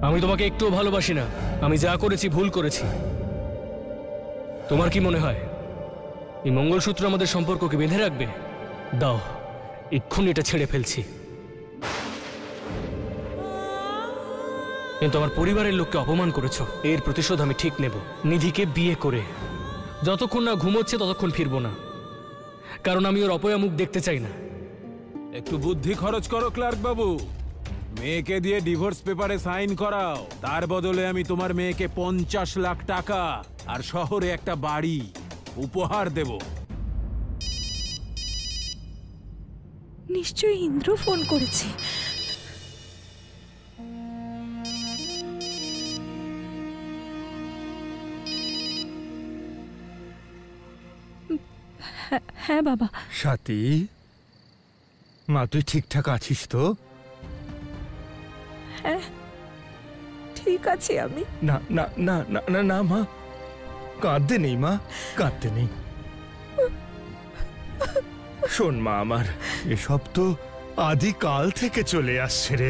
আমি তোমাকে একটুও ভালোবাসি না। আমি যা করেছি ভুল করেছি। তোমার কি মনে হয় এই মঙ্গলসূত্র আমাদের সম্পর্ককে বেঁধে রাখবে? দাও, এক্ষুনি এটা ছেড়ে ফেলছি। কিন্তু আমার পরিবারের লোককে অপমান করেছো, এর প্রতিশোধ আমি ঠিক নেব। নিধিকে বিয়ে করে যতক্ষণ না ঘুমোচ্ছে ততক্ষণ ফিরবো না, কারণ আমি ওর অপয়া মুখ দেখতে চাই না। একটু বুদ্ধি খরচ করো ক্লার্ক বাবু, মেয়েকে দিয়ে ডিভোর্স পেপারে সাইন করাও। তার বদলে আমি তোমার মেয়েকে 50 লাখ টাকা আর শহরে একটা বাড়ি উপহার দেব। নিশ্চয়ই ইন্দ্র ফোন করেছে। হ্যাঁ বাবা। স্বাতী, মা তুই ঠিকঠাক আছিস তো? হ্যাঁ ঠিক আছে আমি। না না না না না না মা, কাঁদতে নেই মা, কাঁদতে নেই। শোন মা আমার, এসব তো আদিকাল থেকে চলে আসছে রে।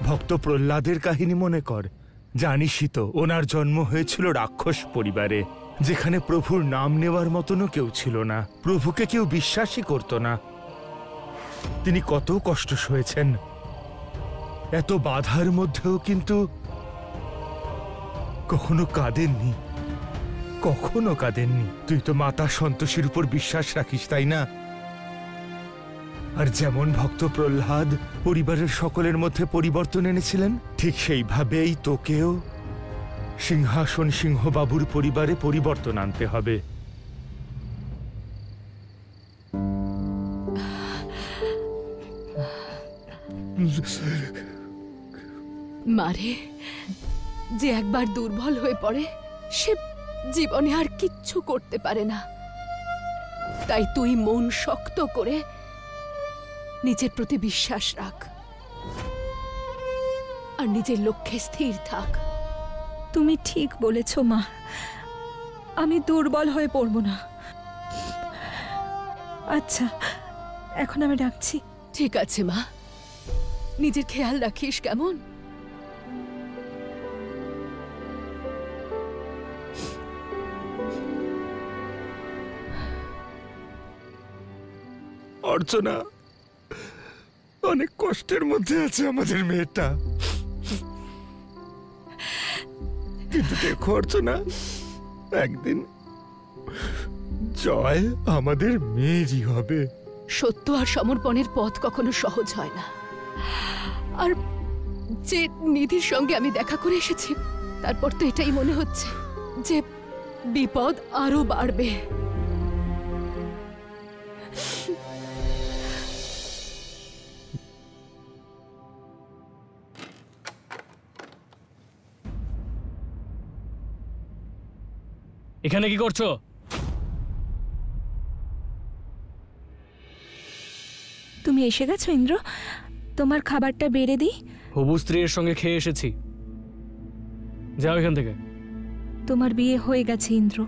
ভক্ত প্রহ্লাদের কাহিনী মনে কর, জানিসই তো ওনার জন্ম হয়েছিল রাক্ষস পরিবারে, যেখানে প্রভুর নাম নেওয়ার মতনও কেউ ছিল না, প্রভুকে কেউ বিশ্বাসই করত না। তিনি কত কষ্ট সয়েছেন, এত বাধার মধ্যেও কিন্তু কখনো কাঁদেননি, কখনো কাঁদেননি। তুই তো মাতা সন্তোষীর উপর বিশ্বাস রাখিস, তাই না? আর যেমন ভক্ত প্রহ্লাদ পরিবারের সকলের মধ্যে পরিবর্তন এনেছিলেন, ঠিক সেইভাবেই তোকেও সিংহাসন সিংহবাবুর পরিবারে পরিবর্তন আনতে হবে। মারে, যে একবার দুর্বল হয়ে পড়ে সে জীবনে আর কিচ্ছু করতে পারে না। তাই তুই মন শক্ত করে নিজের প্রতি বিশ্বাস রাখ আর নিজের লক্ষ্যে স্থির থাক। তুমি ঠিক বলেছ মা, আমি দুর্বল হয়ে পড়ব না। আচ্ছা, এখন আমি রাখছি। ঠিক আছে মা, নিজের খেয়াল রাখিস কেমন? অর্চনা, অনেক কষ্টের মধ্যে আছে আমাদের মেয়েটা, কিন্তু দেখো অর্চনা, একদিন জয় আমাদের মেয়েরই হবে। সত্য আর সমর্পণের পথ কখনো সহজ হয় না। আর যে নিধির সঙ্গে আমি দেখা করে এসেছি, তারপর তো এটাই মনে হচ্ছে যে বিপদ আরো বাড়বে। এখানে কি করছো? তুমি এসে গেছো ইন্দ্র, তোমার খাবারটা বেড়ে দিই। হবু স্ত্রীর সঙ্গে খেয়ে এসেছি, যাও এখান থেকে। তোমার বিয়ে হয়ে গেছে ইন্দ্র,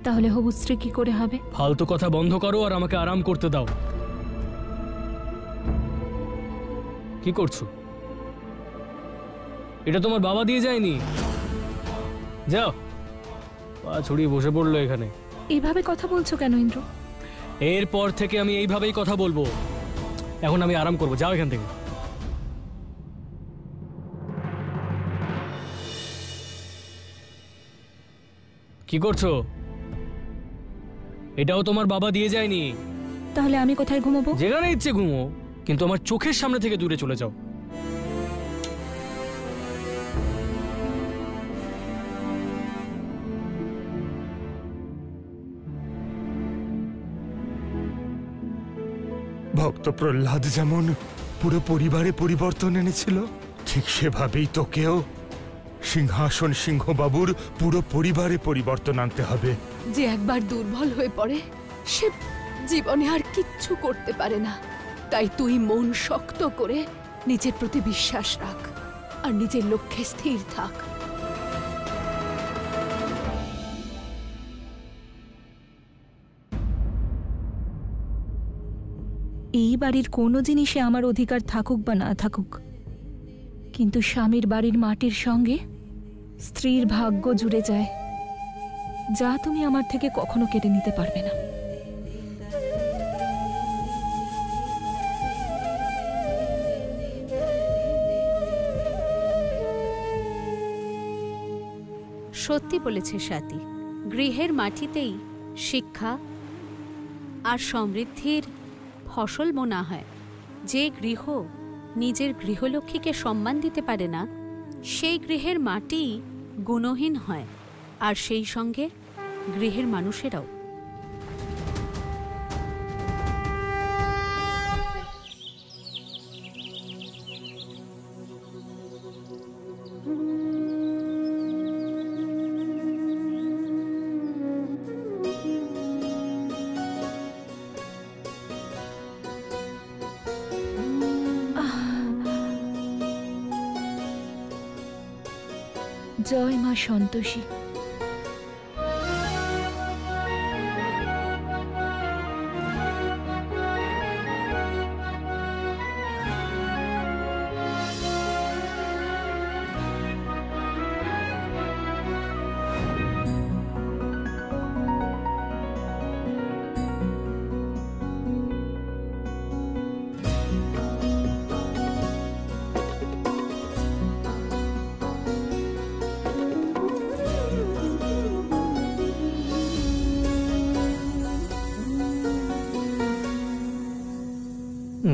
তাহলে হবু স্ত্রী কি করে হবে? ফালতু কথা বন্ধ করো আর আমাকে আরাম করতে দাও। কি করছো? এটা তোমার বাবা দিয়ে যায়নি। যাও। পা ছড়িয়ে বসে পড়লো এখানে। এইভাবে কথা বলছো কেন ইন্দ্র? এরপর থেকে আমি এইভাবেই কথা বলবো। এখন আমি আরাম করবো, যাও এখান থেকে। কি করছো? এটাও তোমার বাবা দিয়ে যায়নি। তাহলে আমি কোথায় ঘুমোবো? যেখানে ইচ্ছে ঘুমো, কিন্তু আমার চোখের সামনে থেকে দূরে চলে যাও। ভক্ত প্রহ্লাদ যেমন পুরো পরিবারে পরিবর্তন এনেছিল, ঠিক সেভাবেই তোকেও সিংহাসন সিংহবাবুর পুরো পরিবারে পরিবর্তন আনতে হবে। যে একবার দুর্বল হয়ে পড়ে সে জীবনে আর কিচ্ছু করতে পারে না। তাই তুই মন শক্ত করে নিজের প্রতি বিশ্বাস রাখ আর নিজের লক্ষ্যে স্থির থাক। এই বাড়ির কোনো জিনিসে আমার অধিকার থাকুক বা না থাকুক, কিন্তু স্বামীর বাড়ির মাটির সঙ্গে স্ত্রীর ভাগ্য জুড়ে যায়, যা তুমি আমার থেকে কখনো কেড়ে নিতে পারবে না। সত্যি বলেছে স্বাতী, গৃহের মাটিতেই শিক্ষা আর সমৃদ্ধির ফসল বোনা হয়। যে গৃহ নিজের গৃহলক্ষ্মীকে সম্মান দিতে পারে না, সেই গৃহের মাটি গুণহীন হয়, আর সেই সঙ্গে গৃহের মানুষেরাও। জয় মা সন্তোষী।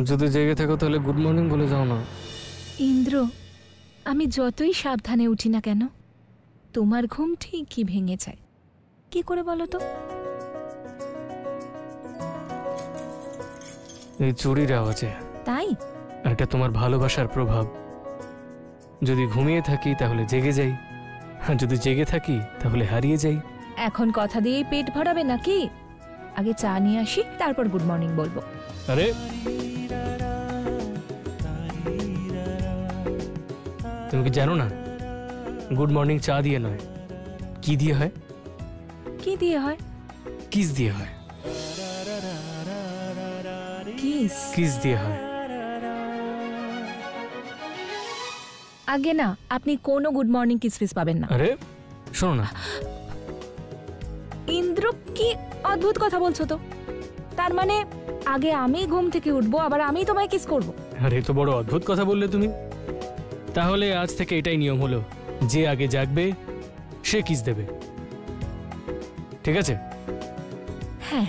যদি জেগে থাকো তাহলে গুড মর্নিং বলে যাও না। ইন্দ্র, আমি যতই সাবধানে উঠি না কেন, তোমার ঘুম ঠিকই ভেঙে যায়। কি করে বলো তো? এই চুরির আওয়াজে। তাই? এটা তোমার ভালোবাসার প্রভাব। যদি ঘুমিয়ে থাকি তাহলে জেগে যাই, আর যদি জেগে থাকি তাহলে হারিয়ে যাই। এখন কথা দিয়েই পেট ভরাবে নাকি? আগে চা নিয়ে আসি, তারপর গুড মর্নিং বলবো। আরে তুমি কি জানো না, গুড মর্নিং চা দিয়ে নয়, কি দিয়ে হয়? কি দিয়ে হয়? কিস দিয়ে হয়। কিস? কিস দিয়ে হয়। আগে না, আপনি কোনো গুড মর্নিং কিস ফিস পাবেন না। আরে শোনো না। ইন্দ্র, কি অদ্ভুত কথা বলছো তো? তার মানে আগে আমি ঘুম থেকে উঠবো, আবার আমি তোমায় কিস করব? আরে তো বড় অদ্ভুত কথা বললে তুমি। তাহলে আজ থেকে এটাই নিয়ম হলো, যে আগে জাগবে সে কিস দেবে, ঠিক আছে? হ্যাঁ।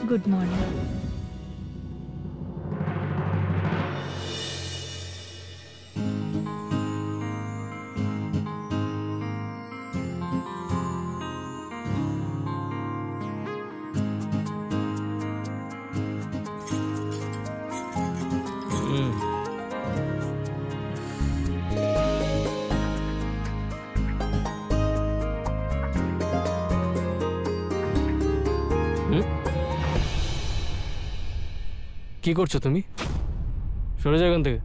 Good morning. কি করছো তুমি? সরে যাও এখান থেকে।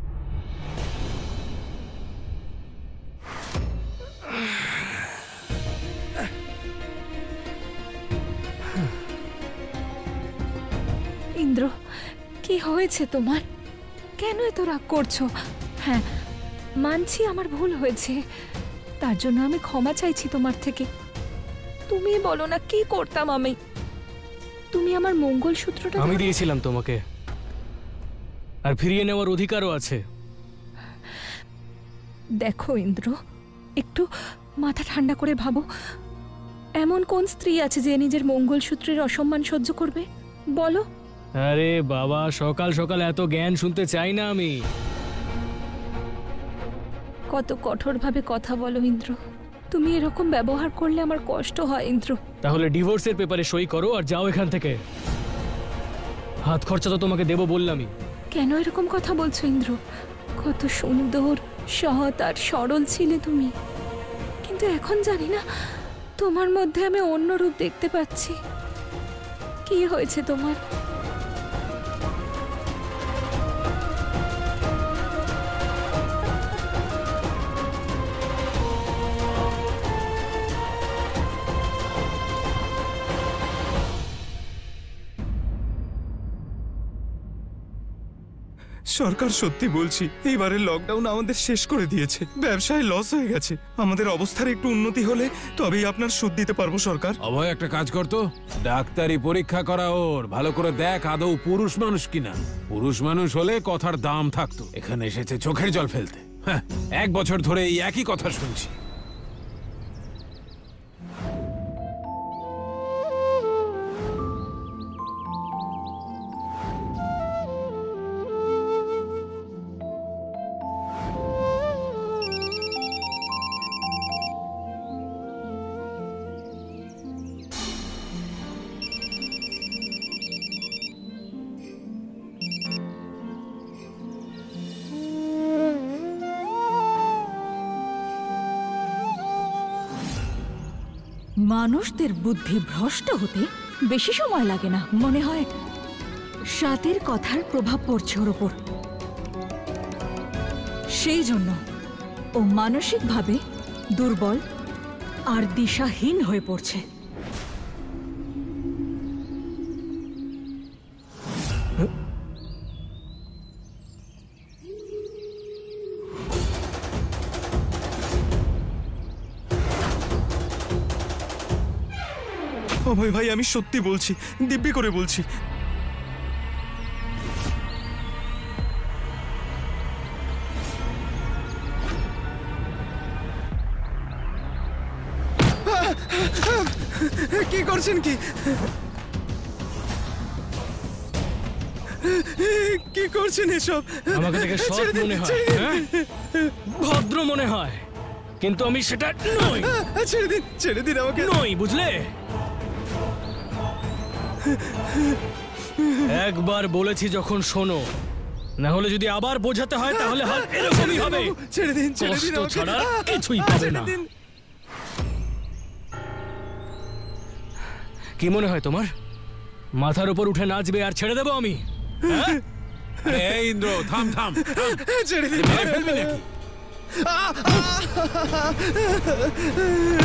ইন্দ্র, কি হয়েছে তোমার? কেন এত রাগ করছো? হ্যাঁ, মানছি আমার ভুল হয়েছে, তার জন্য আমি ক্ষমা চাইছি তোমার থেকে। তুমি বলো না কি করতাম আমি? তুমি আমার মঙ্গলসূত্রটা আমি দিয়েছিলাম তোমাকে, আর ফিরিয়ে নেওয়ার অধিকারও আছে। দেখো ইন্দ্র, একটু মাথা ঠান্ডা করে ভাবো। এমন কোন স্ত্রী আছে যে নিজের মঙ্গলসূত্রের অসম্মান সহ্য করবে? বলো। আরে বাবা, সকাল সকাল এত জ্ঞান শুনতে চাই না আমি। কত কঠোরভাবে কথা বলো ইন্দ্র। তুমি এরকম ব্যবহার করলে আমার কষ্ট হয় ইন্দ্র। তাহলে ডিভোর্সের পেপারে সই করো আর যাও এখান থেকে। হাত খরচা তো তোমাকে দেবো বললামই। কেন এরকম কথা বলছো ইন্দ্র? কত সুন্দর, সৎ আর সরল ছিলে তুমি, কিন্তু এখন জানি না তোমার মধ্যে আমি অন্য রূপ দেখতে পাচ্ছি। কি হয়েছে তোমার? সরকার সত্যি বলছি, এইবারের লকডাউন আমাদের শেষ করে দিয়েছে। ব্যবসায় লস হয়ে গেছে। আমাদের অবস্থার একটু উন্নতি হলে তবেই আপনার সুদ দিতে পারবো সরকার। অভয়, একটা কাজ করতো, ডাক্তারি পরীক্ষা করা ওর, ভালো করে দেখ আদৌ পুরুষ মানুষ কিনা। পুরুষ মানুষ হলে কথার দাম থাকতো। এখানে এসেছে চোখের জল ফেলতে। হ্যাঁ, 1 বছর ধরে এই একই কথা শুনছি। মানুষদের বুদ্ধি ভ্রষ্ট হতে বেশি সময় লাগে না। মনে হয় সাতের কথার প্রভাব পড়ছে ওর ওপর। সেই জন্য ও মানসিকভাবে দুর্বল আর দিশাহীন হয়ে পড়ছে। অভয় ভাই, আমি সত্যি বলছি, দিব্যি করে বলছি। কি করছেন কি? কি করছেন এসব? আমাকে দেখে সৎ ছেড়ে দিন, মনে হয়, ছেড়ে দিন। হ্যাঁ? ভদ্র মনে হয়, কিন্তু আমি সেটা নই। ছেড়ে দিন, ছেড়ে দিন আমাকে। নই, বুঝলে? একবার বলেছি যখন শোনো, না হলে যদি আবার বোঝাতে হয় তাহলে হাল এরকমই হবে। ছেড়ে দিন, ছেড়ে দিন কষ্ট আমাকে। ছাড়া কিছুই পাবে ছেড়ে না। দিন। কি মনে হয় তোমার, মাথার উপর উঠে নাচবে আর ছেড়ে দেবো আমি? হ্যাঁ? আরে এই ইন্দ্র, থাম থাম থাম। ছেড়ে দিন, মেরে ফেলবি নাকি?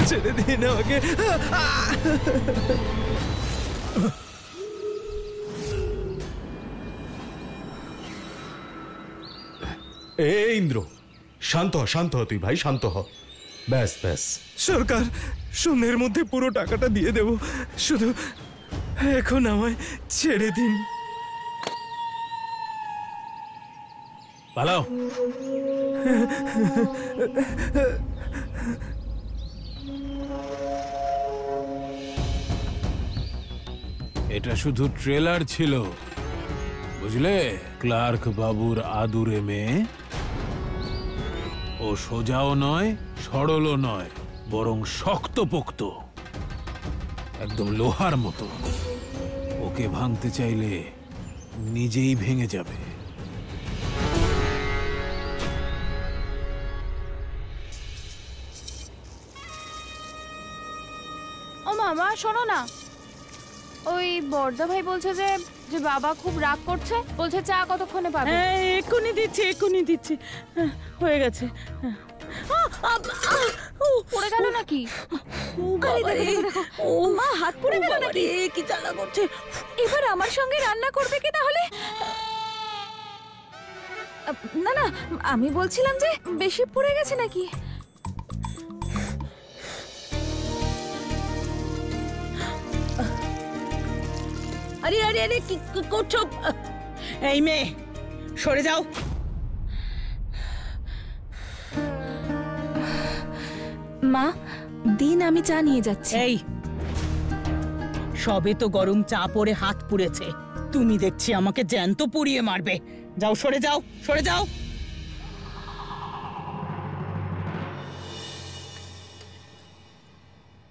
ছেড়ে দিন আমাকে। ইন্দ্র, শান্ত হ, শান্ত হ তুই ভাই, শান্ত হ। ব্যাস ব্যাস। সরকার, সন্ধ্যের মধ্যে পুরো টাকাটা দিয়ে দেব, শুধু এখন আমায় ছেড়ে দিন। পালাও। এটা শুধু ট্রেলার ছিল, বুঝলে? ক্লার্ক বাবুর আদুরে মেয়ে। ও সোজাও নয়, সরলও নয়, বরং শক্তপোক্ত, একদম লোহার মতো। ওকে ভাঙতে চাইলে নিজেই ভেঙে যাবে। ও মামা, শোনো না, ওই বড়দা ভাই বলছে যে যে বাবা খুব রাগ করছে, বলছে চা কতক্ষণে পাবে। হ্যাঁ, এক্ষুনি দিচ্ছি, এক্ষুনি দিচ্ছি। হয়ে গেছে। পড়ে গেল নাকি? ও মা, হাত পুড়ে গেল নাকি? কি জ্বালা করছে। এবার আমার সঙ্গে রান্না করবে কি তাহলে? না না, আমি বলছিলাম যে বেশি পুড়ে গেছে নাকি। আরে আরে আরে, কি করছো? এই মেয়ে, সরে যাও। মা, দিন আমি চা নিয়ে যাচ্ছি। এই, সবে তো গরম চা পড়ে হাত পুড়েছে, তুমি দেখছি আমাকে জ্যান্ত পুড়িয়ে মারবে। যাও, সরে যাও, সরে যাও।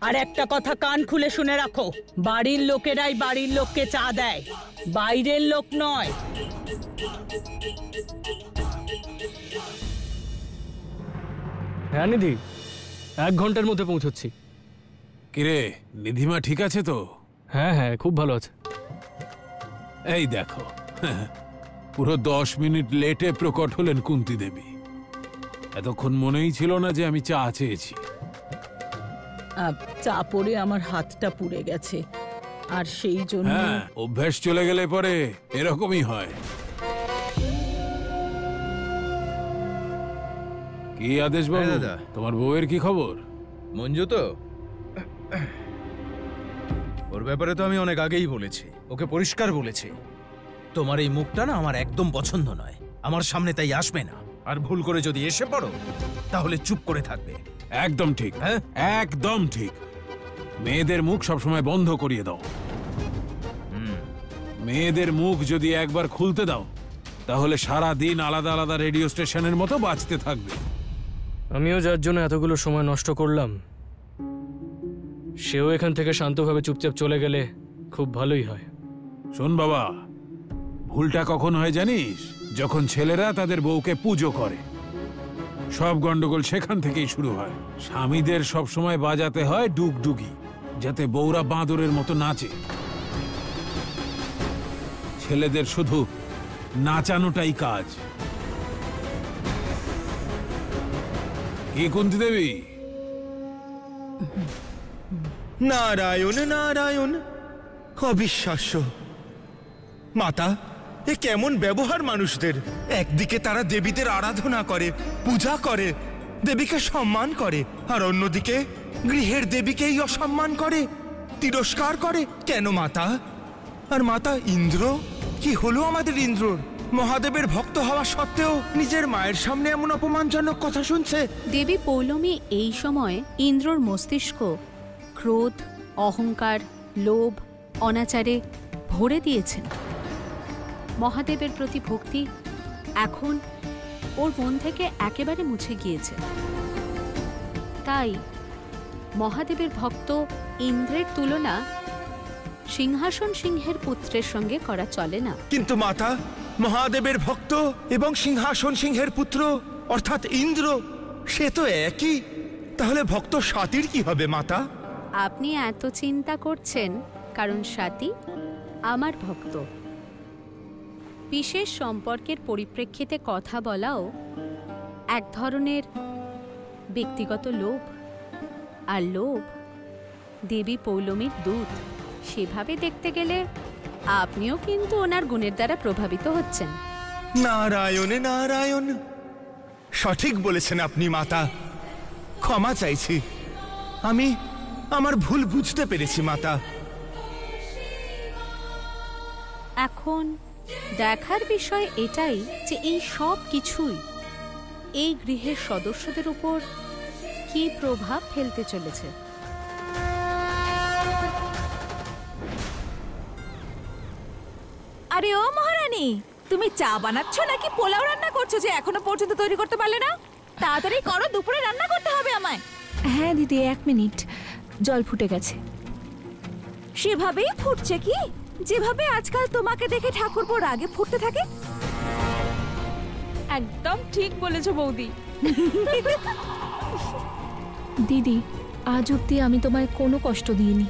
আর একটা কথা কান খুলে শুনে রাখো, বাড়ির লোকেরাই বাড়ির লোককে চা দেয়, বাইরের লোক নয়। হ্যাঁ নিধি, 1 ঘন্টার মধ্যে পৌঁছচ্ছি। কিরে, নিধিমা ঠিক আছে তো? হ্যাঁ হ্যাঁ, খুব ভালো আছে। এই দেখো, পুরো 10 মিনিট লেটে প্রকট হলেন কুন্তি দেবী। এতক্ষণ মনেই ছিল না যে আমি চা চেয়েছি। চা পড়ে আমার হাতটা পুড়ে গেছে, আর সেই জন্য হ্যাঁ, অভ্যাস চলে গেলে পরে এরকমই হয়। কি আদেশ বাবু? দাদা। তোমার বউয়ের কি খবর? মঞ্জু তো ওর ব্যাপারে তো আমি অনেক আগেই বলেছি, ওকে পরিষ্কার বলেছি তোমার এই মুখটা না আমার একদম পছন্দ নয়, আমার সামনে তাই আসবে না, আর ভুল করে যদি এসে পড়ো তাহলে চুপ করে থাকবে। একদম ঠিক, হ্যাঁ? একদম ঠিক। মেয়েদের মুখ সবসময় বন্ধ করিয়ে দাও। মেয়েদের মুখ যদি একবার খুলতে দাও তাহলে সারা দিন আলাদা আলাদা রেডিও স্টেশনের মতো বাজতে থাকবে। আমিও যার জন্য এতগুলো সময় নষ্ট করলাম, সেও এখান থেকে শান্তভাবে চুপচাপ চলে গেলে খুব ভালোই হয়। শোন বাবা, ভুলটা কখন হয় জানিস? যখন ছেলেরা তাদের বউকে পুজো করে। সব গন্ডগোল সেখান থেকেই শুরু হয়। স্বামীদের সবসময় বাজাতে হয় ডুগডুগি, যাতে বউরা বাঁদরের মতো নাচে। ছেলেদের শুধু নাচানোটাই কাজ। কি কুন্তি দেবী? নারায়ণ নারায়ণ, অবিশ্বাস্য। মাতা, এ কেমন ব্যবহার মানুষদের! একদিকে তারা দেবীদের আরাধনা করে, পূজা করে, দেবীকে সম্মান করে, আর অন্যদিকে গৃহের দেবীকেই অসম্মান করে, তিরস্কার করে। কেন মাতা? আর মাতা, ইন্দ্র কি হলো আমাদের ইন্দ্রর? মহাদেবের ভক্ত হওয়া সত্ত্বেও নিজের মায়ের সামনে এমন অপমানজনক কথা শুনছে। দেবী পৌলমী এই সময় ইন্দ্রর মস্তিষ্ক ক্রোধ, অহংকার, লোভ, অনাচারে ভরে দিয়েছেন। মহাদেবের প্রতি ভক্তি এখন ওর মন থেকে একেবারে মুছে গিয়েছে। তাই মহাদেবের ভক্ত ইন্দ্রের তুলনা সিংহাসন সিংহের পুত্রের সঙ্গে করা চলে না। কিন্তু মাতা, মহাদেবের ভক্ত এবং সিংহাসন সিংহের পুত্র অর্থাৎ ইন্দ্র, সে তো একই। তাহলে ভক্ত স্বাতীর কি হবে মাতা? আপনি এত চিন্তা করছেন কারণ স্বাতী আমার ভক্ত। বিশেষ সম্পর্কের পরিপ্রেক্ষিতে কথা বলাও এক ধরনের ব্যক্তিগত লোভ, আর লোভ দেবী পৌলমীর দূত। সেভাবে দেখতে গেলে আপনিও কিন্তু ওনার গুণের দ্বারা প্রভাবিত হচ্ছেন। নারায়ণে নারায়ণ, সঠিক বলেছেন আপনি মাতা। ক্ষমা চাইছি, আমি আমার ভুল বুঝতে পেরেছি মাতা। এখন দেখার বিষয় এটাই যে এই সব কিছুই এই গৃহের সদস্যদের উপর কি প্রভাব ফেলতে চলেছে। আরে ও মহারানী, তুমি চা বানাচ্ছ নাকি পোলাও রান্না করছো যে এখনো পর্যন্ত তৈরি করতে পারলে না? তাড়াতাড়ি করো, দুপুরে রান্না করতে হবে আমায়। হ্যাঁ দিদি, 1 মিনিট, জল ফুটে গেছে। সেভাবেই ফুটছে কি, যেভাবে আজকাল তোমাকে দেখে ঠাকুরপো রাগে ফুটতে থাকে? একদম ঠিক বলেছো বৌদি। দিদি, আজ অব্দি আমি তোমায় কোনো কষ্ট দিইনি,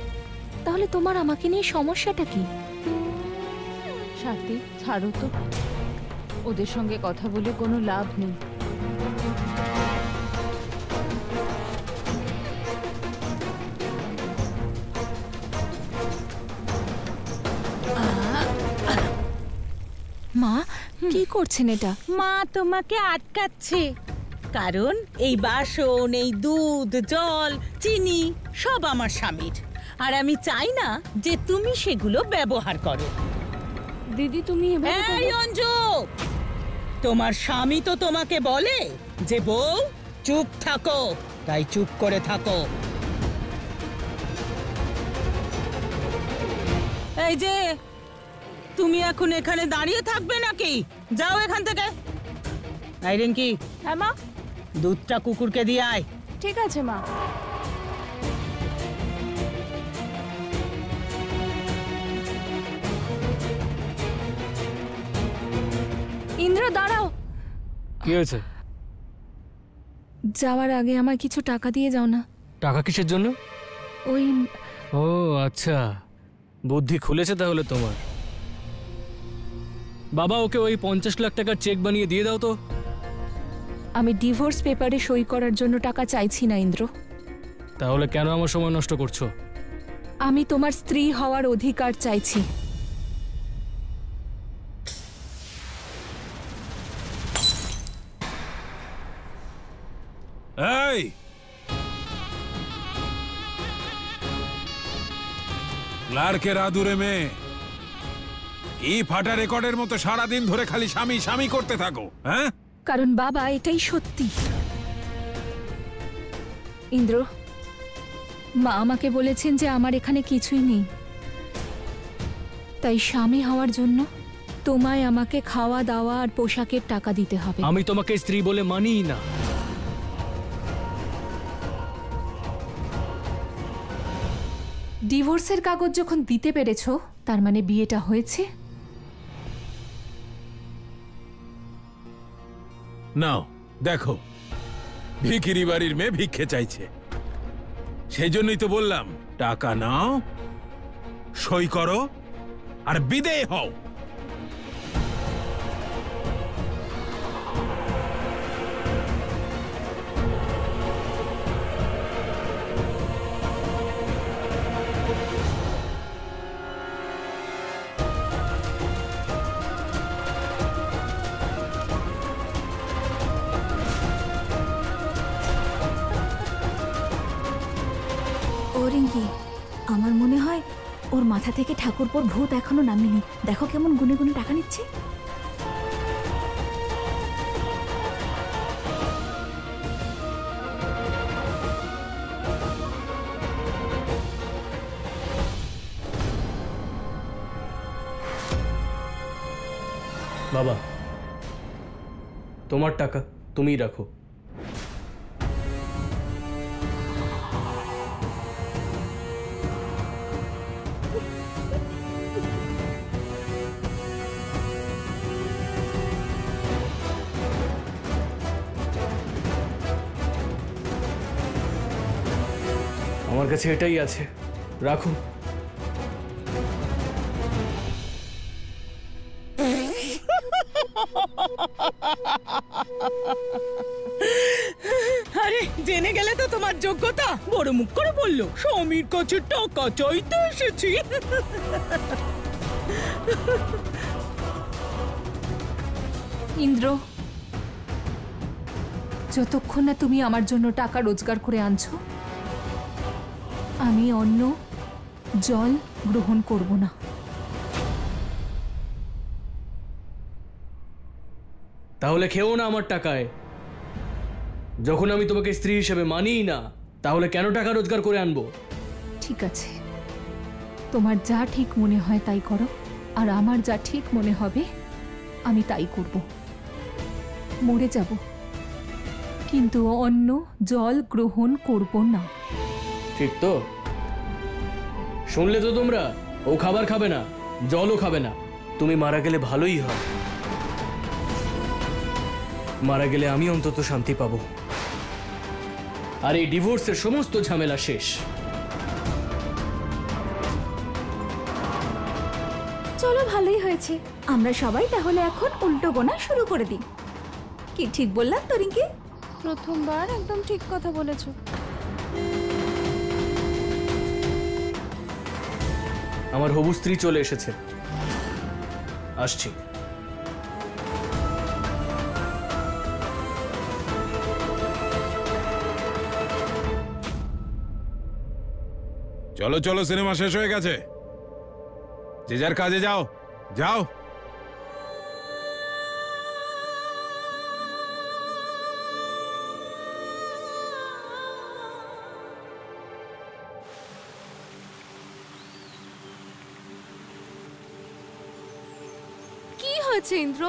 তাহলে তোমার আমাকে নিয়ে সমস্যাটা কি? স্বাতী, ছাড়ো তো, ওদের সঙ্গে কথা বলে কোনো লাভ নেই। মা, কি করছেন এটা? মা তোমাকে আটকাচ্ছে, কারণ এই বাসন, এই দুধ, জল, চিনি সব আমার স্বামীর, আর আমি চাই না যে তুমি সেগুলো ব্যবহার করো। দিদি, তুমি এই অঞ্জু, তোমার স্বামী তো তোমাকে বলে যে বউ চুপ থাকো, তাই চুপ করে থাকো। এই যে তুমি এখন এখানে দাঁড়িয়ে থাকবে নাকি? যাও এখান থেকে। এই রিঙ্কি, হ্যাঁ মা। দুধটা কুকুরকে দিয়ে আয়। ঠিক আছে মা। ইন্দ্র, দাঁড়াও। কি হয়েছে? যাওয়ার আগে আমায় কিছু টাকা দিয়ে যাও না। টাকা কিসের জন্য? ওই ও আচ্ছা, বুদ্ধি খুলেছে তাহলে তোমার। বাবা, ওকে ওই 50 লাখ টাকার চেক বানিয়ে দিয়ে দাও তো। আমি ডিভোর্স পেপারে সই করার জন্য টাকা চাইছি না ইন্দ্র। তাহলে কেন আমার সময় নষ্ট করছো? আমি তোমার স্ত্রী হওয়ার অধিকার চাইছি। এই ক্লার্কের আদুরে মেয়ে, কি ফাটা রেকর্ডের মতো সারাদিন ধরে খালি স্বামী স্বামী করতে থাকো? হ্যাঁ, কারণ বাবা এটাই সত্যি। ইন্দ্র, মা আমাকে বলেছেন যে আমার এখানে কিছুই নেই, তাই স্বামী হওয়ার জন্য তোমায় আমাকে খাওয়া দাওয়া আর পোশাকের টাকা দিতে হবে। আমি তোমাকে স্ত্রী বলে মানিই না। ডিভোর্সের কাগজ যখন দিতে পেরেছো, তার মানে বিয়েটা হয়েছে। নাও দেখো, ভিখিরি বাড়ির মেয়ে ভিক্ষে চাইছে, সেই জন্যই তো বললাম টাকা নাও, সই করো আর বিদেয় হও। রিঙ্কি, আমার মনে হয় ওর মাথা থেকে ঠাকুরপোর ভূত এখনো নামেনি। দেখো কেমন গুনে গুনে টাকা নিচ্ছে। বাবা, তোমার টাকা তুমিই রাখো। আমার কাছে এটাই আছে, রাখো। আরে জেনে গেলে তো তোমার যোগ্যতা। বড় মুখ করে বললো স্বামীর কাছে টাকা চাইতে এসেছি। ইন্দ্র, যতক্ষণ না তুমি আমার জন্য টাকা রোজগার করে আনছো, আমি অন্ন জল গ্রহণ করব না। তাহলে খেও না আমার টাকায়। যখন আমি তোমাকে স্ত্রী হিসেবে মানিই না, তাহলে কেন টাকা রোজগার করে আনবো? ঠিক আছে, তোমার যা ঠিক মনে হয় তাই করো, আর আমার যা ঠিক মনে হবে আমি তাই করব। মরে যাব, কিন্তু অন্ন জল গ্রহণ করব না। ঠিক তো? শুনলে তো তোমরা? ও খাবার খাবে না, জলও খাবে না। তুমি মারা গেলে ভালোই হয়, মারা গেলে আমি অন্তত শান্তি পাবো, আর এই ডিভোর্সের সমস্ত ঝামেলা শেষ। চলো, ভালোই হয়েছে। আমরা সবাই তাহলে এখন উল্টো গোনা শুরু করে দিই। কি ঠিক বললাম তো রিঙ্কি? প্রথমবার একদম ঠিক কথা বলেছো। আমার হবু স্ত্রী চলে এসেছে, আসছি। চলো চলো, সিনেমা শেষ হয়ে গেছে, যে যার কাজে যাও যাও। কি হয়েছে ইন্দ্র?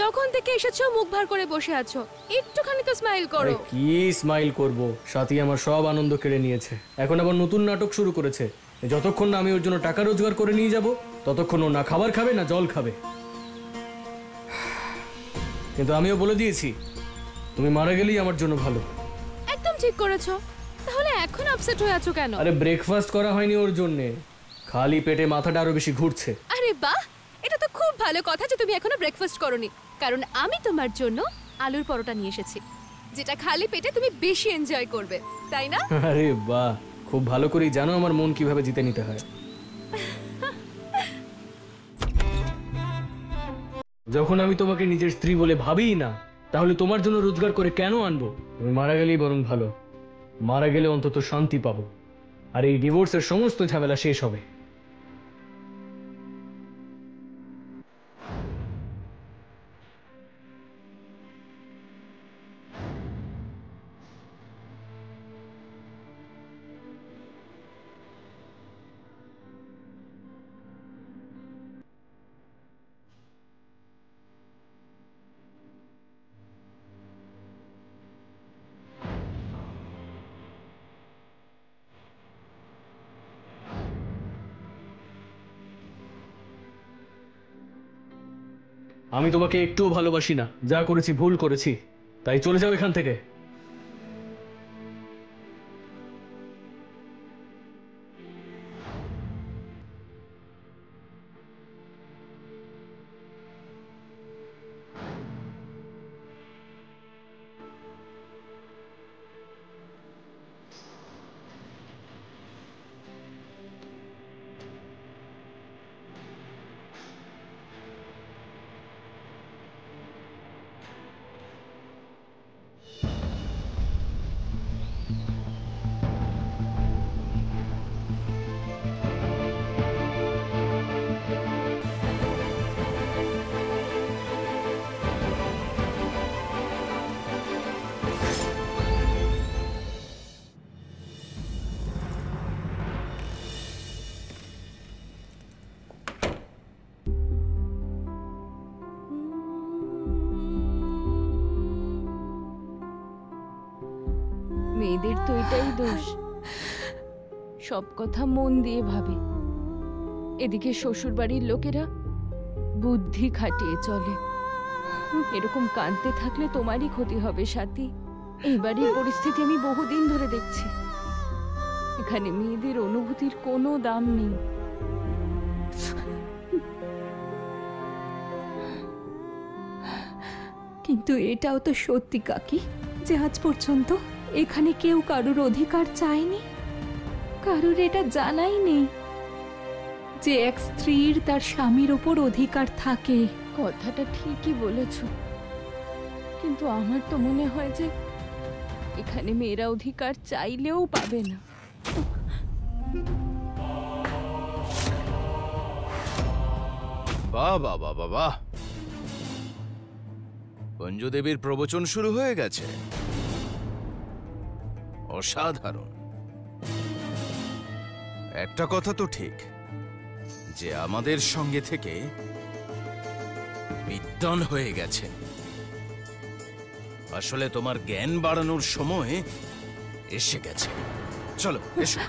যখন থেকে এসেছো মুখ ভার করে বসে আছো, একটুখানি তো স্মাইল করো। কি স্মাইল করব? সাথী আমার সব আনন্দ কেড়ে নিয়েছে, এখন আবার নতুন নাটক শুরু করেছে। যতক্ষণ না আমি ওর জন্য টাকা রোজগার করে নিয়ে যাব, ততক্ষণ ও না খাবার খাবে না জল খাবে। কিন্তু আমিও বলে দিয়েছি, তুমি মারা গেলেই আমার জন্য ভালো। একদম ঠিক করেছো। তাহলে এখন আপসেট হয়ে আছো কেন? আরে ব্রেকফাস্ট করা হয়নি ওর জন্য, খালি পেটে মাথাটা আরো বেশি ঘুরছে। আরে বাহ, এটা তো খুব ভালো কথা যে তুমি এখনো ব্রেকফাস্ট করোনি, কারণ আমি তোমার জন্য আলুর পরোটা নিয়ে এসেছি, যেটা খালি পেটে তুমি বেশি এনজয় করবে, তাই না? আরে বাহ, খুব ভালো করেই জানো আমার মন কিভাবে জিতে নিতে হয়। যখন আমি তোমাকে নিজের স্ত্রী বলে ভাবিই না, তাহলে তোমার জন্য রোজগার করে কেন আনবো? তুমি মারা গেলেই বরং ভালো। মারা গেলে অন্তত শান্তি পাবো, আর এই ডিভোর্সের সমস্ত ঝামেলা শেষ হবে। আমি তোমাকে একটুও ভালোবাসি না, যা করেছি ভুল করেছি, তাই চলে যাও এখান থেকে। মেয়েদের তো এটাই দোষ, সব কথা মন দিয়ে ভাবে। এদিকে শ্বশুর বাড়ির লোকেরা বুদ্ধি খাটিয়ে চলে। এরকম কাঁদতে থাকলে তোমারই ক্ষতি হবে সাথী। এই বাড়ির পরিস্থিতি আমি বহুদিন ধরে দেখছি। এখানে মেয়েদের অনুভূতির কোনো দাম নেই। কিন্তু এটাও তো সত্যি কাকি যে আজ পর্যন্ত এখানে কেউ কারুর অধিকার চায়নি, কারুর এটা জানাই নেই যে এক স্ত্রীর তার স্বামীর ওপর অধিকার থাকে। কথাটা ঠিকই বলেছ, কিন্তু আমার তো মনে হয় যে এখানে মেয়েরা অধিকার চাইলেও পাবে না। বাহ বাহ বাহ বাহ বাহ, অঞ্জু দেবীর প্রবচন শুরু হয়ে গেছে। অসাধারণ। একটা কথা তো ঠিক যে আমাদের সঙ্গে থেকে বিদ্বান হয়ে গেছে। আসলে তোমার জ্ঞান বাড়ানোর সময় এসে গেছে। চলো এসো।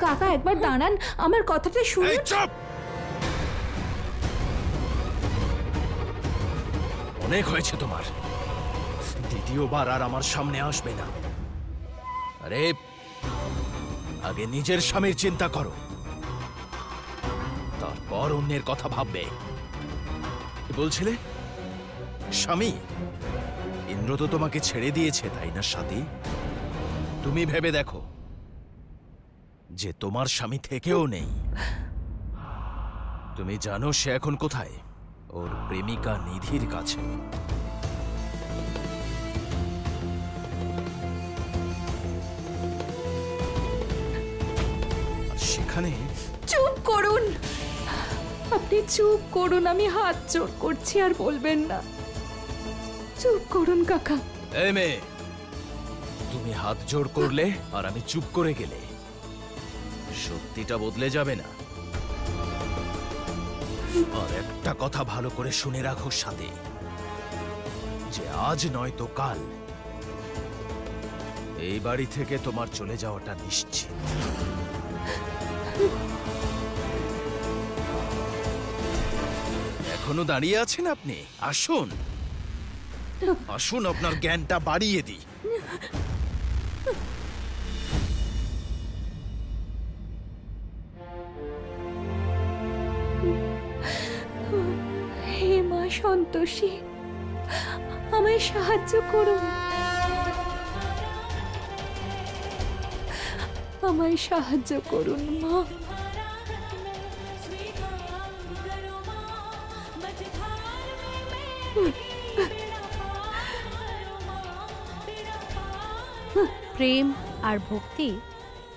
কাকা একবার দাঁড়ান, আমার কথাটা শুনুন। চুপ! অনেক হয়েছে তোমার, দ্বিতীয়বার আর আমার সামনে আসবে না। আরে আগে নিজের স্বামীর চিন্তা করো, তারপর অন্যের কথা ভাববে। কি বলছিলে? স্বামী? ইন্দ্র তো তোমাকে ছেড়ে দিয়েছে, তাই না সাথী? তুমি ভেবে দেখো যে তোমার স্বামী থেকেও নেই। তুমি জানো সে এখন কোথায়? ওর প্রেমিকা নিধির কাছে। সেখানে চুপ করুন, আপনি চুপ করুন, আমি হাত জোড় করছি, আর বলবেন না। চুপ করুন কাকা। এই মেয়ে, তুমি হাত জোড় করলে আর আমি চুপ করে গেলে সত্যিটা বদলে যাবে না। আর একটা কথা ভালো করে শুনে রাখো সাথে, যে আজ নয় তো কাল এই বাড়ি থেকে তোমার চলে যাওয়াটা নিশ্চিত। এখনো দাঁড়িয়ে আছেন আপনি? আসুন আসুন, আপনার জ্ঞানটা বাড়িয়ে দিই। হে মা সন্তোষী, আমায় সাহায্য করুন, আমায় সাহায্য করুন মা। প্রেম আর ভক্তি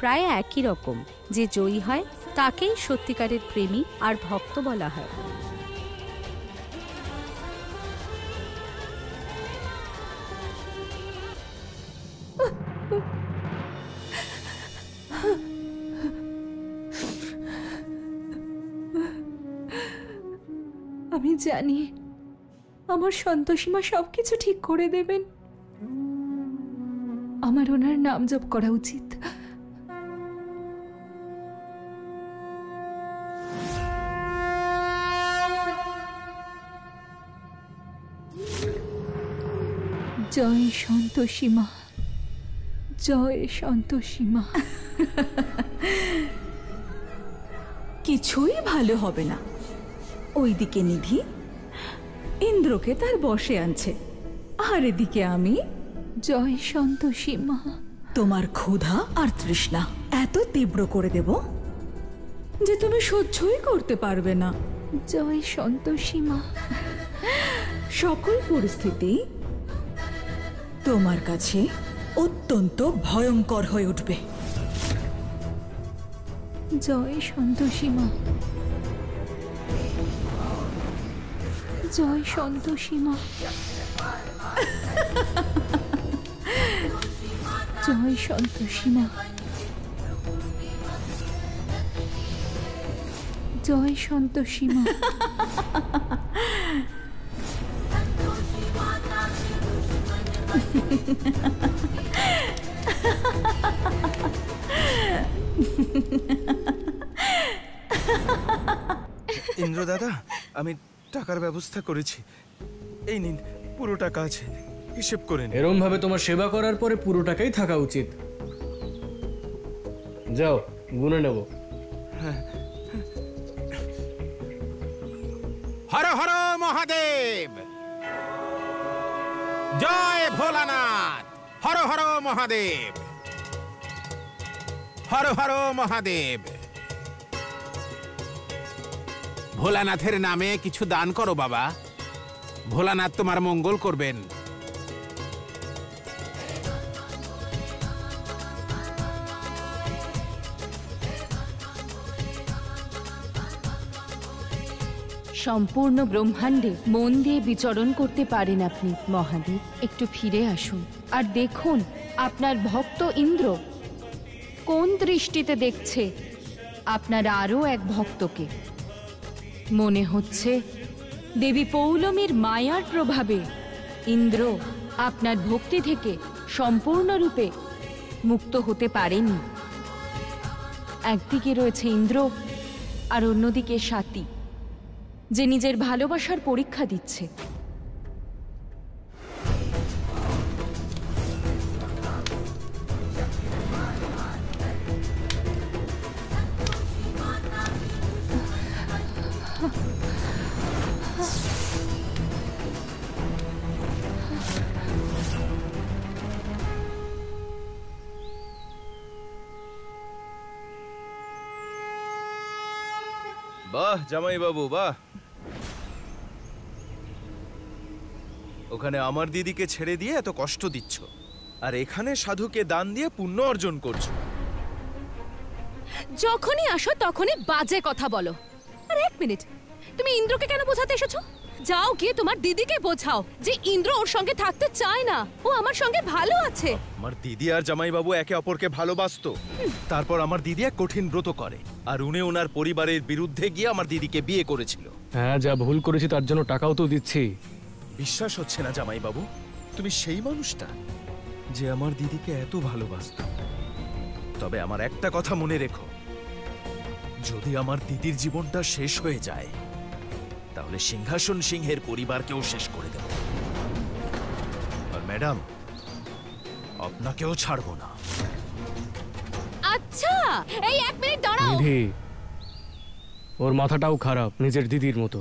প্রায় একই রকম। যে জয়ী হয় তাকেই সত্যিকারের প্রেমী আর ভক্ত বলা হয়। আমি জানি আমার সন্তোষীমা সবকিছু ঠিক করে দেবেন। আমার ওনার নাম জপ করা উচিত। জয় সন্তোষীমা, জয় সন্তোষীমা। কিছুই ভালো হবে না। ওইদিকে নিধি ইন্দ্রকে তার বশে আনছে, আর এদিকে আমি। জয় সন্তোষীমা। তোমার ক্ষুধা আর তৃষ্ণা এত তীব্র করে দেব যে তুমি সহ্যই করতে পারবে না। জয় সন্তোষীমা। সকল পরিস্থিতি তোমার কাছে অত্যন্ত ভয়ঙ্কর হয়ে উঠবে। জয় সন্তোষীমা, জয় সন্তোষীমা, জয় সন্তোষীমা, জয় সন্তোষীমা। ইন্দ্র দাদা, আমি টাকার ব্যবস্থা করেছি। এই নিন, পুরো টাকা আছে, হিসেব করে নিন। এরম ভাবে তোমার সেবা করার পরে পুরো টাকাই থাকা উচিত। যাও, গুনে নেব। হর হর মহাদেব, জয় ভোলানাথ। হর হর মহাদেব, হর হর মহাদেব। ভোলানাথের নামে কিছু দান করো বাবা, ভোলানাথ তোমার মঙ্গল করবেন। সম্পূর্ণ ব্রহ্মাণ্ডে মন দিয়ে বিচরণ করতে পারেন আপনি মহাদেব। একটু ফিরে আসুন আর দেখুন আপনার ভক্ত ইন্দ্র কোন দৃষ্টিতে দেখছে আপনার আরও এক ভক্তকে। মনে হচ্ছে দেবী পৌলমীর মায়ার প্রভাবে ইন্দ্র আপনার ভক্তি থেকে সম্পূর্ণরূপে মুক্ত হতে পারেনি। একদিকে রয়েছে ইন্দ্র আর অন্যদিকে স্বাতী, যে নিজের ভালোবাসার পরীক্ষা দিচ্ছে। বাহ জামাই বাবু, বাহ। ওখানে আমার দিদিকে ছেড়ে দিয়ে এত কষ্ট দিচ্ছ, আর এখানে সাধুকে দান দিয়ে পুণ্য অর্জন করছো। যখনই আসো তখনই বাজে কথা বলো। আর এক মিনিট, তুমি ইন্দ্রকে কেন বোঝাতে এসেছো? যাও গিয়ে তোমার দিদিকে বোঝাও যে ইন্দ্র ওর সঙ্গে থাকতে চায় না, ও আমার সঙ্গে ভালো আছে। আমার দিদি আর জামাই বাবু একে অপরকে ভালোবাসতো, তারপর আমার দিদি এক কঠিন ব্রত করে, আর উনি ওনার পরিবারের বিরুদ্ধে গিয়ে আমার দিদিকে বিয়ে করেছিল। হ্যাঁ, যা ভুল করেছি তার জন্য টাকাও তো দিচ্ছি। বিশ্বাস হচ্ছে না জামাই বাবু, তুমি সেই মানুষটা যে আমার দিদিকে এত ভালোবাসত। তবে আমার একটা কথা মনে রেখো, যদি আমার দিদির জীবনটা শেষ হয়ে যায় তাহলে সিংহাসন সিংহের পরিবারকেও শেষ করে দেব। আর ম্যাডাম, আপনাকেও ছাড়বো না। আচ্ছা, এই এক মিনিট দাঁড়াও। নিধি, ওর মাথাটাও খারাপ, নিজের দিদির মতো।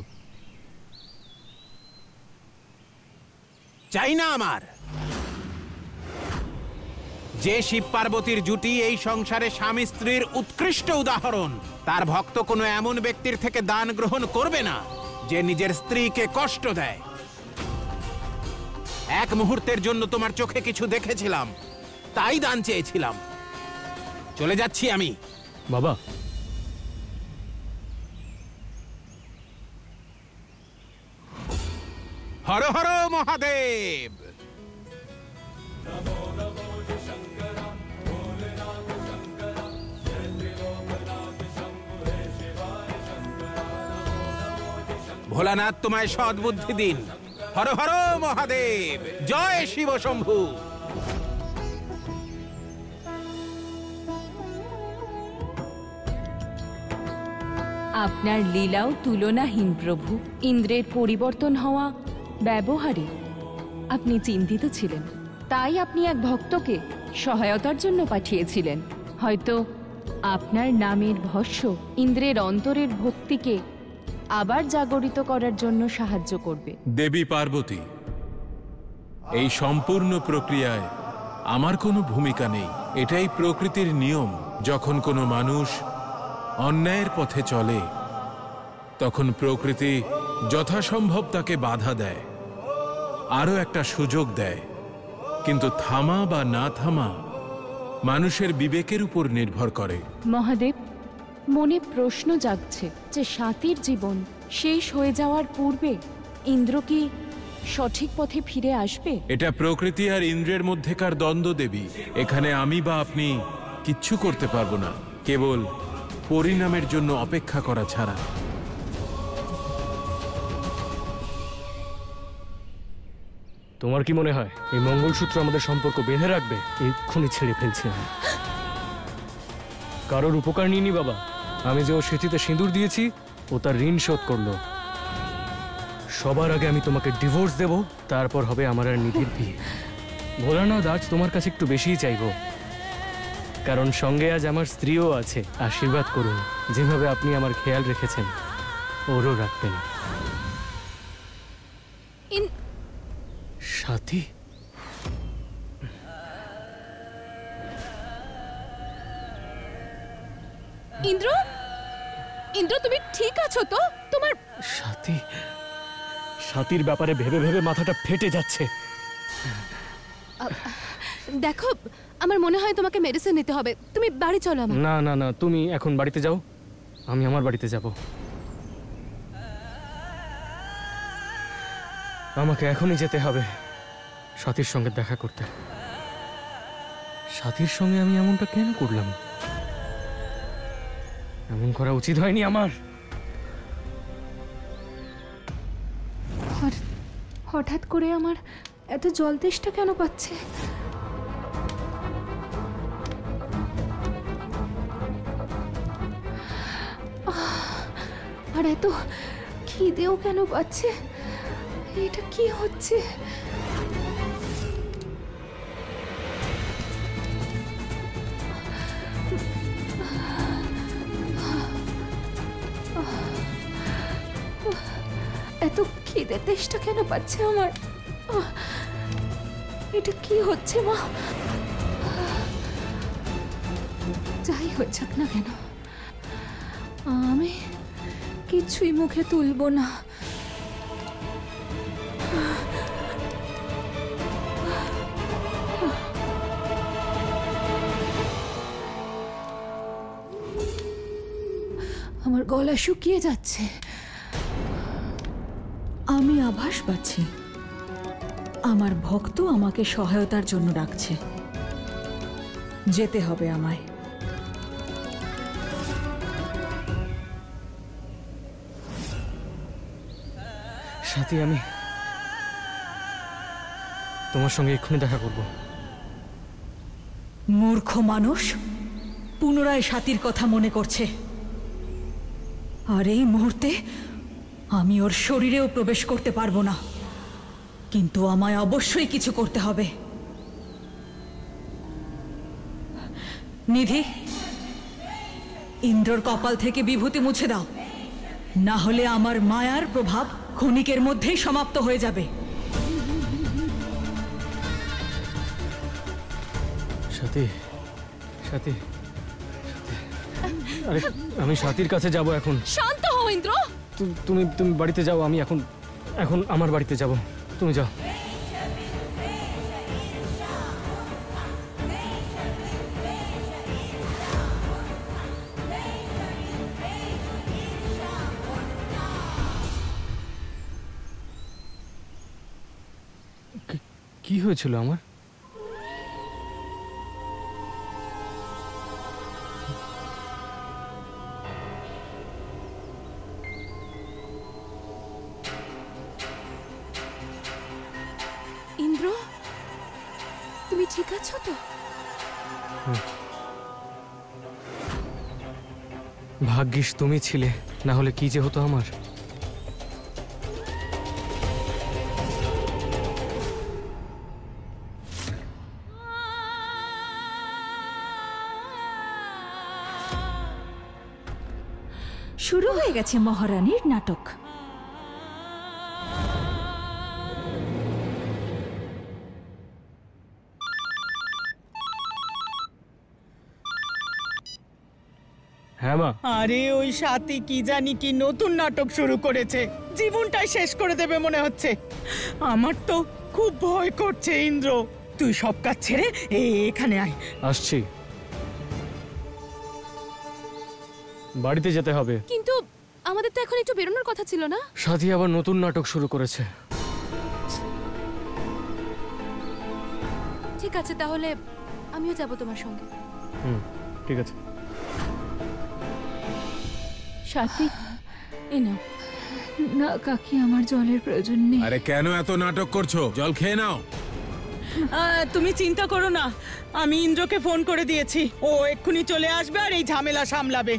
চাই না আমার। যে শিব পার্বতীর জুটি এই সংসারে স্বামী স্ত্রীর উৎকৃষ্ট উদাহরণ, তার ভক্ত কোনো এমন ব্যক্তির থেকে দান গ্রহণ করবে না যে নিজের স্ত্রীকে কষ্ট দেয়। এক মুহূর্তের জন্য তোমার চোখে কিছু দেখেছিলাম, তাই দান চেয়েছিলাম। চলে যাচ্ছি আমি। বাবা, হর হর মহাদেব। ভোলানাথ তোমায় সদ্বুদ্ধি দিন। হর হর মহাদেব। জয় শিব শম্ভু। আপনার লীলাও তুলনাহীন প্রভু। ইন্দ্রের পরিবর্তন হওয়া ব্যবহারে আপনি চিন্তিত ছিলেন, তাই আপনি এক ভক্তকে সহায়তার জন্য পাঠিয়েছিলেন। হয়তো আপনার নামের ভস্য ইন্দ্রের অন্তরের ভক্তিকে আবার জাগরিত করার জন্য সাহায্য করবে। দেবী পার্বতী, এই সম্পূর্ণ প্রক্রিয়ায় আমার কোনো ভূমিকা নেই। এটাই প্রকৃতির নিয়ম। যখন কোনো মানুষ অন্যায়ের পথে চলে তখন প্রকৃতি যথাসম্ভব তাকে বাধা দেয়, আরও একটা সুযোগ দেয়। কিন্তু থামা বা না থামা মানুষের বিবেকের উপর নির্ভর করে। মহাদেব, মনে প্রশ্ন জাগছে যে স্বাতীর জীবন শেষ হয়ে যাওয়ার পূর্বে ইন্দ্র কি সঠিক পথে ফিরে আসবে? এটা প্রকৃতি আর ইন্দ্রের মধ্যেকার দ্বন্দ্ব দেবী। এখানে আমি বা আপনি কিচ্ছু করতে পারবো না, কেবল পরিণামের জন্য অপেক্ষা করা ছাড়া। তোমার কি মনে হয় এই মঙ্গলসূত্র আমাদের সম্পর্ক বেঁধে রাখবে? এক্ষুনি ছেড়ে ফেলছি আমি। কারোর উপকার নিইনি বাবা। আমি যে ওর স্মৃতিতে সিঁদুর দিয়েছি, ও তার ঋণ শোধ করলো। সবার আগে আমি তোমাকে ডিভোর্স দেব, তারপর হবে আমার আর নিধির বিয়ে। ভোলানাথ, আজ তোমার কাছে একটু বেশিই চাইবো, কারণ সঙ্গে আজ আমার স্ত্রীও আছে। আশীর্বাদ করুন, যেভাবে আপনি আমার খেয়াল রেখেছেন ওরও রাখবেন। সাথী, ইন্দ্র, ইন্দ্র তুমি ঠিক আছো তো? তোমার সাথী, সাথীর ব্যাপারে ভেবে ভেবে মাথাটা ফেটে যাচ্ছে। দেখো, আমার মনে হয় তোমাকে মেডিসিন নিতে হবে। তুমি বাড়ি চলো। আমার না না না, তুমি এখন বাড়িতে যাও, আমি আমার বাড়িতে যাব। আমাকে এখনই যেতে হবে সাথীর সঙ্গে দেখা করতে। সাথীর সঙ্গে আমি এমনটা কেন করলাম? এমন করা উচিত হয়নি আমার। হঠাৎ করে আমার এত জল তেষ্টা কেন পাচ্ছে? আর এত খিদেও কেন পাচ্ছে? এটা কি হচ্ছে? এত খিদে তেষ্টা কেন পাচ্ছে আমার? এটা কি হচ্ছে মা? যাই হয়ে যাক না কেন, আমি কিছুই মুখে তুলবো না। আমার গলা শুকিয়ে যাচ্ছে। আমি আভাস পাচ্ছি আমার ভক্ত আমাকে সহায়তার জন্য ডাকছে। যেতে হবে আমায়। সাথী, আমি তোমার সঙ্গে এক্ষুনি দেখা করব। মূর্খ মানুষ পুনরায় সাথীর কথা মনে করছে, আর এই মুহূর্তে আমি ওর শরীরেও প্রবেশ করতে পারবো না। কিন্তু আমায় অবশ্যই কিছু করতে হবে। নিধি, ইন্দ্রর কপাল থেকে বিভূতি মুছে দাও, না হলে আমার মায়ার প্রভাব ক্ষণিকের মধ্যেই সমাপ্ত হয়ে যাবে। সাথী, সাথী, আরে আমি সাথীর কাছে যাব এখন। শান্ত হও ইন্দ্র। তুমি তুমি বাড়িতে যাও, আমি এখন এখন আমার বাড়িতে যাব। তুমি যাও। কি হয়েছিল আমার? ইন্দ্র, তুমি ঠিক আছো তো? ভাগ্যিস তুমি ছিলে, না হলে কি যে হতো আমার। শুরু হয়ে গেছে মহারানীর নাটক। হ্যাঁ মা। আরে ওই সাথী কি জানি কি নতুন নাটক শুরু করেছে, জীবনটাই শেষ করে দেবে মনে হচ্ছে। আমার তো খুব ভয় করছে ইন্দ্র, তুই সব কাজ ছেড়ে এখানে আয়। আসছি, বাড়িতে যেতে হবে। কিন্তু আমাদের তো এখন একটু বেরোনোর কথা ছিল না? সাথী আবার নতুন নাটক শুরু করেছে। ঠিক আছে, তাহলে আমিও যাব তোমার সঙ্গে। ঠিক আছে। সাথী, এ নাও। না কাকি, আমার জলের প্রয়োজন নেই। আরে কেন এত নাটক করছো? জল খেয়ে নাও। তুমি চিন্তা করো না, আমি ইন্দ্রকে ফোন করে দিয়েছি, ও এক্ষুনি চলে আসবে আর এই ঝামেলা সামলাবে।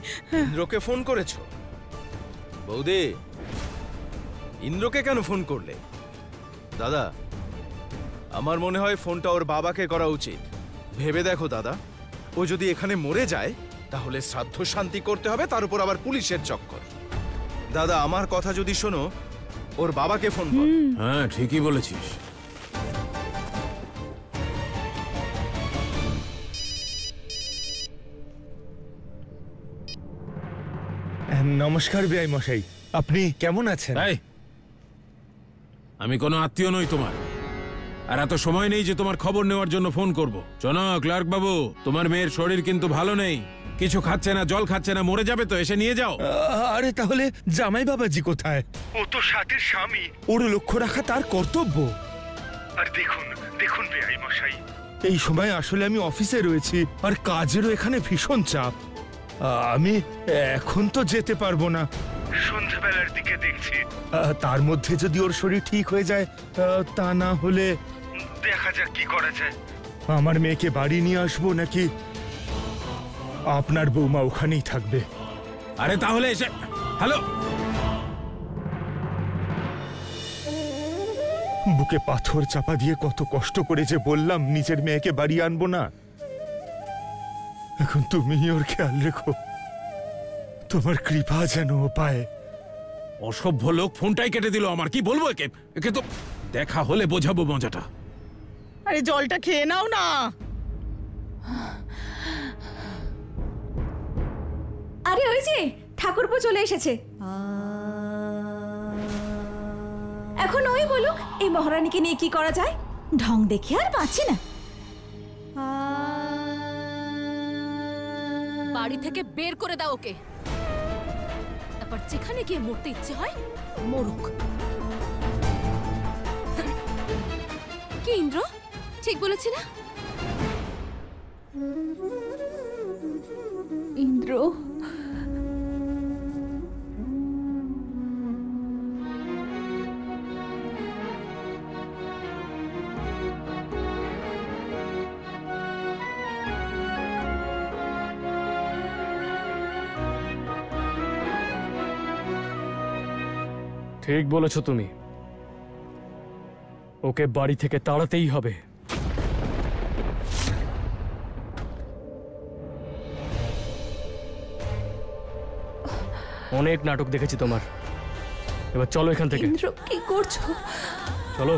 ইন্দ্রকে ফোন করেছো? বৌদি, ইন্দ্রকে কেন ফোন করলে? দাদা, আমার মনে হয় ফোনটা ওর বাবাকে করা উচিত। ভেবে দেখো দাদা, ও যদি এখানে মরে যায় তাহলে শ্রাদ্ধ শান্তি করতে হবে, তার উপর আবার পুলিশের চক্কর। দাদা, আমার কথা যদি শোনো, ওর বাবাকে ফোন কর। হ্যাঁ, ঠিকই বলেছিস। নমস্কার বেআই মশাই, আপনি কেমন আছেন? আমি কোনো আত্মীয় নই তোমার, আর এত সময় নেই যে তোমার খবর নেওয়ার জন্য ফোন করব। শোনো ক্লার্ক বাবু, তোমার মেয়ের শরীর কিন্তু ভালো নেই, কিছু খাচ্ছে না, জল খাচ্ছে না, মরে যাবে তো, এসে নিয়ে যাও। আরে তাহলে জামাই বাবাজি কোথায়? ও তো সাথীর স্বামী, ওর লক্ষ্য রাখা তার কর্তব্য। আর দেখুন দেখুন বেআই মশাই, এই সময় আসলে আমি অফিসে রয়েছি, আর কাজেরও এখানে ভীষণ চাপ। আমি এখন তো যেতে পারবো না, সন্ধ্যাবেলার দিকে দেখছি। তার মধ্যে যদি ওর শরীর ঠিক হয়ে যায়, তা না হলে দেখা যাক কি করা যায়। আমার মেয়েকে বাড়ি নিয়ে আসবো নাকি আপনার বৌমা ওখানেই থাকবে? আরে তাহলে এসে হ্যালো। বুকে পাথর চাপা দিয়ে কত কষ্ট করে যে বললাম নিজের মেয়েকে বাড়ি আনবো না। এখন তুমি ওর খেয়াল রেখো, তোমার কৃপা যেন পায়। অসভ্য লোক ফোনটাই কেটে দিল আমার, কি বলবো একে? একে তো দেখা হলে বোঝাবো মজাটা। আরে জলটা খেয়ে নাও না। আরে ওই যে ঠাকুরপো চলে এসেছে। এখন ওই বলুক এই মহারানীকে নিয়ে কি করা যায়। ঢং দেখে আর পাচ্ছি না। বাড়ি থেকে বের করে দাও ওকে, তারপর যেখানে গিয়ে মরতে ইচ্ছে হয় মরুক। কি ইন্দ্র, ঠিক বলেছি না? ইন্দ্র, ঠিক বলেছো তুমি, ওকে বাড়ি থেকে তাড়াতেই হবে। অনেক নাটক দেখেছি তোমার, এবার চলো এখান থেকে। ইন্দ্র কি করছো? চলো।